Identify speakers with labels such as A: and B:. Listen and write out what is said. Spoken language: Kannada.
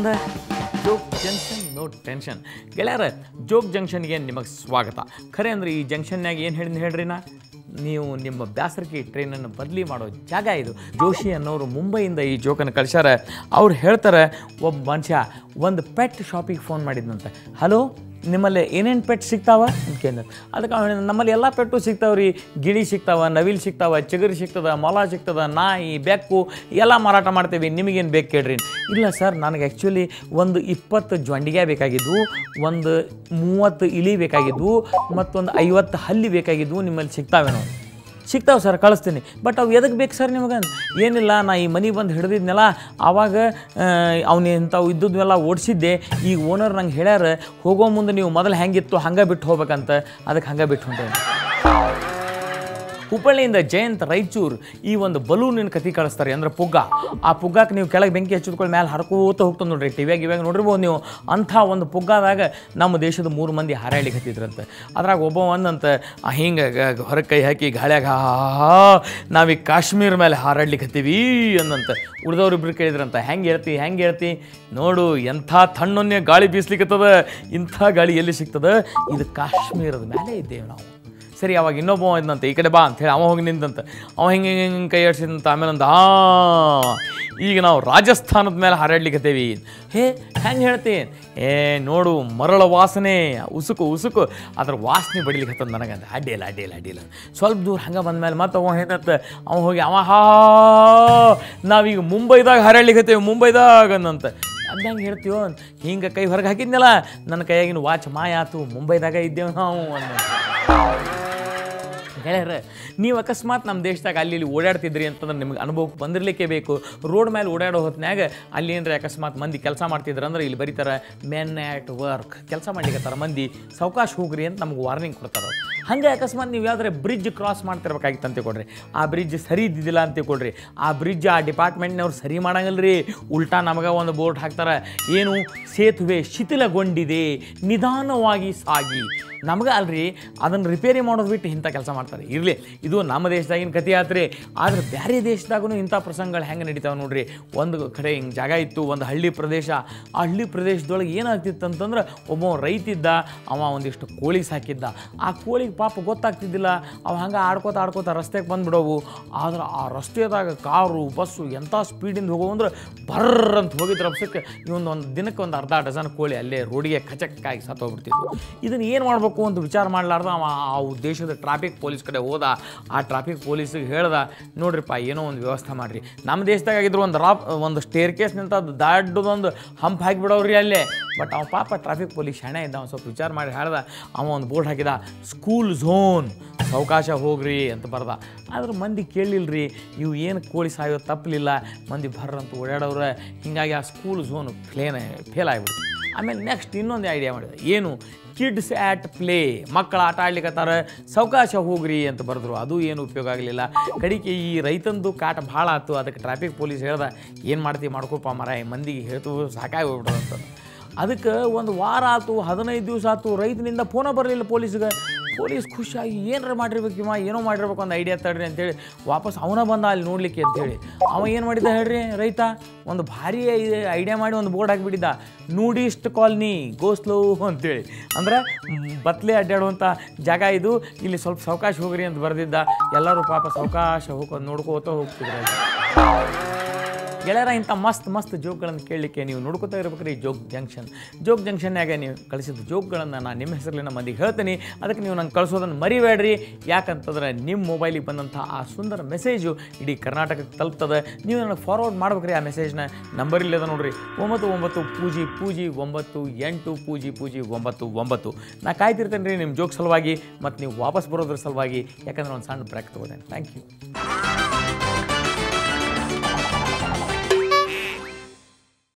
A: ಮುಂದೆ ಜೋಗ್ ಜಂಕ್ಷನ್ ನೋ ಟೆನ್ಷನ್ ಗೆಳೆಯರ ಜೋಗ್ ಜಂಕ್ಷನ್ಗೆ ನಿಮಗೆ ಸ್ವಾಗತ. ಖರೆ ಅಂದ್ರೆ ಈ ಜಂಕ್ಷನ್ಯಾಗ ಏನು ಹೇಳ್ರಿ ನೀವು ನಿಮ್ಮ ಬ್ಯಾಸರಕಿ ಟ್ರೈನನ್ನು ಬದಲಿ ಮಾಡೋ ಜಾಗ ಇದು. ಜೋಶಿ ಅನ್ನೋರು ಮುಂಬೈಯಿಂದ ಈ ಜೋಕನ್ನು ಕಳ್ಸ್ಯಾರ. ಅವ್ರು ಹೇಳ್ತಾರೆ, ಒಬ್ಬ ಮನುಷ್ಯ ಒಂದು ಪೆಟ್ ಶಾಪಿಗೆ ಫೋನ್ ಮಾಡಿದ್ನಂತೆ. ಹಲೋ, ನಿಮ್ಮಲ್ಲಿ ಏನೇನು ಪೆಟ್ ಸಿಗ್ತಾವ ಅಂತ ಕೇಳಿದ. ಅದಕ್ಕೆ ಅವನು ನಮ್ಮಲ್ಲಿ ಎಲ್ಲ ಪೆಟ್ಟು ಸಿಗ್ತಾವೆ ರೀ, ಗಿಳಿ ಸಿಗ್ತಾವೆ, ನವಿಲು ಸಿಗ್ತಾವೆ, ಚಿಗರಿ ಸಿಗ್ತದೆ, ಮೊಲ ಸಿಗ್ತದೆ, ನಾಯಿ, ಬೆಕ್ಕು ಎಲ್ಲ ಮಾರಾಟ ಮಾಡ್ತೀವಿ, ನಿಮಗೇನು ಬೇಕು ಕೇಳ್ರಿ. ಇಲ್ಲ ಸರ್, ನನಗೆ ಆ್ಯಕ್ಚುಲಿ ಒಂದು 20 ಜೊಂಡಿಗೆ ಬೇಕಾಗಿದ್ದು, ಒಂದು 30 ಇಲಿ ಬೇಕಾಗಿದ್ದು, ಮತ್ತೊಂದು 50 ಹಲ್ಲಿ ಬೇಕಾಗಿದ್ದು. ನಿಮ್ಮಲ್ಲಿ ಸಿಗ್ತಾವೇನೋ? ಸಿಗ್ತಾವೆ ಸರ್, ಕಳಿಸ್ತೀನಿ. ಬಟ್ ಅವು ಎದಕ್ಕೆ ಬೇಕು ಸರ್ ನಿಮಗೆ? ಏನಿಲ್ಲ, ನಾ ಈ ಮನೆಗೆ ಬಂದು ಹಿಡಿದಿದ್ನಲ್ಲ, ಆವಾಗ ಅವನು ಇಂಥವು ಇದ್ದದ್ನೆಲ್ಲ ಓಡಿಸಿದ್ದೆ. ಈಗ ಓನರ್ ನಂಗೆ ಹೇಳ್ಯಾರ, ಹೋಗೋ ಮುಂದೆ ನೀವು ಮೊದಲು ಹೆಂಗಿತ್ತು ಹಂಗೆ ಬಿಟ್ಟು ಹೋಗ್ಬೇಕಂತ. ಅದಕ್ಕೆ ಹಂಗೆ ಬಿಟ್ಟು ಹೊಂಟೇನೆ. ಹುಬ್ಬಳ್ಳಿಯಿಂದ ಜಯಂತ್ ರಾಯಚೂರು ಈ ಒಂದು ಬಲೂನಿನ ಕತೆ ಕಳಿಸ್ತಾರೆ, ಅಂದ್ರೆ ಪುಗ್ಗ. ಆ ಪುಗ್ಗಕ್ಕೆ ನೀವು ಕೆಳಗೆ ಬೆಂಕಿ ಹಚ್ಚಿದ್ಕೊಳ್ಳಿ ಮೇಲೆ ಹರ್ಕೋತ ಹೋಗ್ತದೆ ನೋಡ್ರಿ. ಇವಾಗ ನೋಡಿರ್ಬೋದು ನೀವು. ಅಂಥ ಒಂದು ಪುಗ್ಗದಾಗ ನಮ್ಮ ದೇಶದ 3 ಮಂದಿ ಹಾರಾಡ್ಲಿಕ್ಕೆ ಹತ್ತಿದ್ರಂತೆ. ಅದ್ರಾಗ ಒಬ್ಬ ಒಂದಂತ ಹಿಂಗೆ ಹೊರಗೆ ಕೈ ಹಾಕಿ ಗಾಳ್ಯಾಗ ನಾವೀಗ ಕಾಶ್ಮೀರ ಮೇಲೆ ಹಾರಾಡ್ಲಿಕ್ಕೆ ಹತ್ತೀವಿ ಅಂದಂತೆ. ಉಳಿದವ್ರಿಬ್ರು ಕೇಳಿದ್ರಂತ, ಹೆಂಗೆ ಹೇಳ್ತಿ ನೋಡು, ಎಂಥ ತಣ್ಣೊನ್ನೆ ಗಾಳಿ ಬೀಸ್ಲಿಕ್ಕತ್ತದ, ಇಂಥ ಗಾಳಿ ಎಲ್ಲಿ ಸಿಗ್ತದೆ? ಇದು ಕಾಶ್ಮೀರದ ಮೇಲೆ ಇದ್ದೇವೆ ನಾವು. ಸರಿ, ಅವಾಗ ಇನ್ನೊಬ್ಬ ಇದ್ದಂತೆ, ಈ ಕಡೆ ಬಾ ಅಂಥೇಳಿ ಅವ ಹೋಗಿ ನಿಂತಂತ. ಅವ ಹಿಂಗೆ ಕೈ ಆಡ್ಸಿದಂತ. ಆಮೇಲೆ ಒಂದು ಈಗ ನಾವು ರಾಜಸ್ಥಾನದ ಮೇಲೆ ಹಾರಾಡ್ಲಿಕ್ಕತ್ತೇವಿ. ಹೆಂಗೆ ಹೇಳ್ತೀನಿ? ನೋಡು, ಮರಳ ವಾಸನೆ, ಉಸುಕು ಅದ್ರ ವಾಸನೆ ಬಡಿಲಿಕ್ಕೆ ಹತ್ತದ ನನಗಂತ. ಅಡ್ಡಿಲ್ಲ. ಸ್ವಲ್ಪ ದೂರ ಹಂಗೆ ಬಂದಮೇಲೆ ಮತ್ತೆ ಅವ ಏನಂತ, ಅವ ಹೋಗಿ ನಾವೀಗ ಮುಂಬೈದಾಗ ಹಾರಾಡ್ಲಿಕ್ಕತ್ತೇವೆ, ಮುಂಬೈದಾಗ ಅಂದಂತ. ಅದು ಹೆಂಗೆ ಹೇಳ್ತೀವೋ? ಹಿಂಗೆ ಕೈ ಹೊರಗೆ ಹಾಕಿದ್ನಲ್ಲ, ನನ್ನ ಕೈಯಾಗಿನ ವಾಚ್ ಮಾಯ ಆತು, ಮುಂಬೈದಾಗ ಇದ್ದೇವೆ ನಾವು ಅಂದ. ಗೆಳೆಯರ, ನೀವು ಅಕಸ್ಮಾತ್ ನಮ್ಮ ದೇಶದಾಗ ಅಲ್ಲಿ ಓಡಾಡ್ತಿದ್ರಿ ಅಂತಂದ್ರೆ ನಿಮ್ಗೆ ಅನುಭವಕ್ಕೆ ಬಂದಿರಲಿಕ್ಕೆ ಬೇಕು. ರೋಡ್ ಮೇಲೆ ಓಡಾಡೋ ಹೊತ್ನ್ಯಾಗ ಅಲ್ಲಿ ಏನರ ಅಕಸ್ಮಾತ್ ಮಂದಿ ಕೆಲಸ ಮಾಡ್ತಿದ್ರು ಅಂದ್ರೆ ಇಲ್ಲಿ ಬರೀತಾರೆ ಮೆನ್ ಆ್ಯಟ್ ವರ್ಕ್, ಕೆಲಸ ಮಾಡ್ಲಿಕ್ಕತ್ತಾರ ಮಂದಿ, ಸಾವಕಾಶ ಹೋಗ್ರಿ ಅಂತ ನಮ್ಗೆ ವಾರ್ನಿಂಗ್ ಕೊಡ್ತಾರೆ. ಹಾಗೆ ಅಕಸ್ಮಾತ್ ನೀವು ಯಾವ್ದಾರೆ ಬ್ರಿಡ್ಜ್ ಕ್ರಾಸ್ ಮಾಡ್ತಿರ್ಬೇಕಾಗಿತ್ತು ಅಂತ ತಿಳ್ಕೊಡ್ರಿ, ಆ ಬ್ರಿಡ್ಜ್ ಸರಿ ಇದ್ದಿದ್ದಿಲ್ಲ ಅಂತ ತಿಳ್ಕೊಡ್ರಿ, ಆ ಬ್ರಿಡ್ಜ್ ಆ ಡಿಪಾರ್ಟ್ಮೆಂಟ್ನವ್ರು ಸರಿ ಮಾಡಂಗಿಲ್ಲ ರೀ. ಉಲ್ಟಾ ನಮಗೆ ಒಂದು ಬೋರ್ಡ್ ಹಾಕ್ತಾರೆ, ಏನು ಸೇತುವೆ ಶಿಥಿಲಗೊಂಡಿದೆ, ನಿಧಾನವಾಗಿ ಸಾಗಿ. ನಮಗೆ ಅಲ್ರಿ ಅದನ್ನು ರಿಪೇರಿ ಮಾಡೋದು ಬಿಟ್ಟು ಇಂಥ ಕೆಲಸ ಮಾಡ್ತಾರೆ. ಇರಲಿ, ಇದು ನಮ್ಮ ದೇಶದಾಗಿನ ಕಥೆ ಆತ್ರಿ. ಆದರೆ ಬೇರೆ ದೇಶದಾಗೂ ಇಂಥ ಪ್ರಸಂಗಗಳು ಹೆಂಗೆ ನಡೀತಾವೆ ನೋಡ್ರಿ. ಒಂದು ಕಡೆ ಹಿಂಗೆ ಜಾಗ ಇತ್ತು, ಒಂದು ಹಳ್ಳಿ ಪ್ರದೇಶ. ಆ ಹಳ್ಳಿ ಪ್ರದೇಶದೊಳಗೆ ಏನಾಗ್ತಿತ್ತು ಅಂತಂದ್ರೆ, ಒಬ್ಬ ರೈತ ಇದ್ದ, ಅವ ಒಂದಿಷ್ಟು ಕೋಳಿ ಸಾಕಿದ್ದ. ಆ ಕೋಳಿಗೆ ಪಾಪ ಗೊತ್ತಾಗ್ತಿದ್ದಿಲ್ಲ, ಅವ ಹಂಗೆ ಆಡ್ಕೋತ ರಸ್ತೆಗೆ ಬಂದುಬಿಡೋವು. ಆದ್ರೆ ಆ ರಸ್ತೆದಾಗ ಕಾರು ಬಸ್ಸು ಎಂಥ ಸ್ಪೀಡಿಂದ ಹೋಗೋವು ಅಂದ್ರೆ ಬರ್ರಂತ ಹೋಗಿದ್ದ ರಭಸಕ್ಕೆ ಒಂದು ದಿನಕ್ಕೆ ಒಂದು ಅರ್ಧ ಡಜನ್ ಕೋಳಿ ಅಲ್ಲೇ ರೋಡಿಗೆ ಕಚಕ್ಕಾಗಿ ಸತ್ತೋಗ್ಬಿಡ್ತಿದ್ವು. ಇದನ್ನು ಏನು ಮಾಡ್ಬೇಕು ಅಂತ ವಿಚಾರ ಮಾಡಲಾರ್ದ ಅವ ಆ ದೇಶದ ಟ್ರಾಫಿಕ್ ಪೊಲೀಸ್ ಕಡೆ ಹೋದ. ಆ ಟ್ರಾಫಿಕ್ ಪೊಲೀಸಿಗೆ ಹೇಳ್ದ, ನೋಡ್ರಿಪ್ಪ, ಏನೋ ಒಂದು ವ್ಯವಸ್ಥೆ ಮಾಡಿರಿ. ನಮ್ಮ ದೇಶದಾಗಿದ್ರು ಒಂದು ಸ್ಟೇರ್ ಕೇಸ್ ನಿಂತ ದೊಡ್ಡದೊಂದು ಹಂಪ್ ಹಾಕಿಬಿಡೋರಿ ಅಲ್ಲೇ. ಬಟ್ ಅವ ಪಾಪ ಟ್ರಾಫಿಕ್ ಪೊಲೀಸ್ ಶಾಣೆ ಇದ್ದ, ಅವ್ನು ಸ್ವಲ್ಪ ವಿಚಾರ ಮಾಡಿ ಹೇಳ್ದ. ಅವ ಒಂದು ಬೋರ್ಡ್ ಹಾಕಿದ, ಸ್ಕೂಲ್ ಝೋನ್, ಸಾವಕಾಶ ಹೋಗ್ರಿ ಅಂತ ಬರ್ದ. ಆದ್ರೆ ಮಂದಿ ಕೇಳಲಿಲ್ಲರಿ, ಇವು ಏನು ಕೋಳಿ ಸಾಯೋದು ತಪ್ಪಲಿಲ್ಲ, ಮಂದಿ ಬರ್ರಂತ ಓಡಾಡೋರ. ಹೀಗಾಗಿ ಆ ಸ್ಕೂಲ್ ಝೋನ್ ಫೇಲ್ ಆಗಿಬಿಡ್ತು. ಆಮೇಲೆ ನೆಕ್ಸ್ಟ್ ಇನ್ನೊಂದು ಐಡಿಯಾ ಮಾಡಿದೆ, ಏನು ಕಿಡ್ಸ್ ಆ್ಯಟ್ ಪ್ಲೇ, ಮಕ್ಕಳ ಆಟ ಆಡ್ಲಿಕ್ಕತ್ತಾರ, ಸಾವಕಾಶ ಹೋಗ್ರಿ ಅಂತ ಬರೆದ್ರು. ಅದು ಏನು ಉಪಯೋಗ ಆಗಲಿಲ್ಲ. ಕಡೆಗೆ ಈ ರೈತಂದು ಕಾಟ ಭಾಳ ಆಯ್ತು. ಅದಕ್ಕೆ ಟ್ರಾಫಿಕ್ ಪೊಲೀಸ್ ಹೇಳ್ದ, ಏನು ಮಾಡ್ತೀವಿ ಮಾಡ್ಕೊಪ್ಪ ಮರ, ಮಂದಿಗೆ ಹೇಳ್ತು ಸಾಕಾಗಿ ಹೋಗ್ಬಿಡೋದು ಅಂತ. ಅದಕ್ಕೆ ಒಂದು ವಾರ ಆಯ್ತು, 15 ದಿವಸ ಆಯ್ತು, ರೈತನಿಂದ ಫೋನ ಬರಲಿಲ್ಲ ಪೊಲೀಸ್ಗೆ. ಪೊಲೀಸ್ ಖುಷಿಯಾಗಿ ಏನಾರ ಮಾಡಿರ್ಬೇಕು, ಏನೋ ಮಾಡಿರ್ಬೇಕು, ಒಂದು ಐಡಿಯಾ ತಡ್ರಿ ಅಂತೇಳಿ ವಾಪಸ್ ಅವನ ಬಂದ ಅಲ್ಲಿ ನೋಡಲಿಕ್ಕೆ ಅಂತೇಳಿ. ಅವ ಏನು ಮಾಡಿದ್ದ ಹೇಳ್ರಿ, ರೈತ ಒಂದು ಭಾರಿ ಐಡಿಯಾ ಮಾಡಿ ಒಂದು ಬೋರ್ಡ್ ಹಾಕಿಬಿಟ್ಟಿದ್ದ, ನೂಡಿಸ್ಟ್ ಕಾಲನಿ ಗೋ ಸ್ಲೋ ಅಂತೇಳಿ. ಅಂದ್ರೆ ಬತ್ಲೆ ಅಡ್ಡಾಡುವಂಥ ಜಾಗ ಇದು, ಇಲ್ಲಿ ಸ್ವಲ್ಪ ಸಾವಕಾಶ ಹೋಗ್ರಿ ಅಂತ ಬರೆದಿದ್ದ. ಎಲ್ಲರೂ ಪಾಪ ಸಾವಕಾಶ ಹೋಗೋದು ನೋಡ್ಕೋತ ಹೋಗ್ತಿದ್ರು. ಗೆಳೆಯರ, ಇಂಥ ಮಸ್ತ್ ಜೋಕ್ಗಳನ್ನು ಕೇಳಲಿಕ್ಕೆ ನೀವು ನೋಡ್ಕೋತಾ ಇರ್ಬೇಕ್ರಿ ಜೋಗ್ ಜಂಕ್ಷನ್ಯಾಗ ನೀವು ಕಳಿಸಿದ ಜೋಕ್ಗಳನ್ನು ನಾನು ನಿಮ್ಮ ಹೆಸರಲ್ಲಿನ ಮಂದಿಗೆ ಹೇಳ್ತೀನಿ. ಅದಕ್ಕೆ ನೀವು ನಂಗೆ ಕಳಿಸೋದನ್ನು ಮರಿಬೇಡ್ರಿ. ಯಾಕಂತಂದ್ರೆ ನಿಮ್ಮ ಮೊಬೈಲಿಗೆ ಬಂದಂಥ ಆ ಸುಂದರ ಮೆಸೇಜು ಇಡೀ ಕರ್ನಾಟಕಕ್ಕೆ ತಲುಪ್ತದೆ. ನೀವು ನನಗೆ ಫಾರ್ವರ್ಡ್ ಮಾಡ್ಬೇಕ್ರಿ ಆ ಮೆಸೇಜ್ನ. ನಂಬರ್ ಇಲ್ಲದ ನೋಡ್ರಿ, 99 ನಾ ಕಾಯ್ತಿರ್ತೇನೆ ರೀ ನಿಮ್ಮ ಜೋಕ್ ಸಲುವಾಗಿ, ಮತ್ತು ನೀವು ವಾಪಸ್ ಬರೋದ್ರ ಸಲುವಾಗಿ. ಯಾಕಂದ್ರೆ ಒಂದು ಸಣ್ಣ ಬ್ರೇಕ್ ತೊಗೋತೇನೆ. Thank you.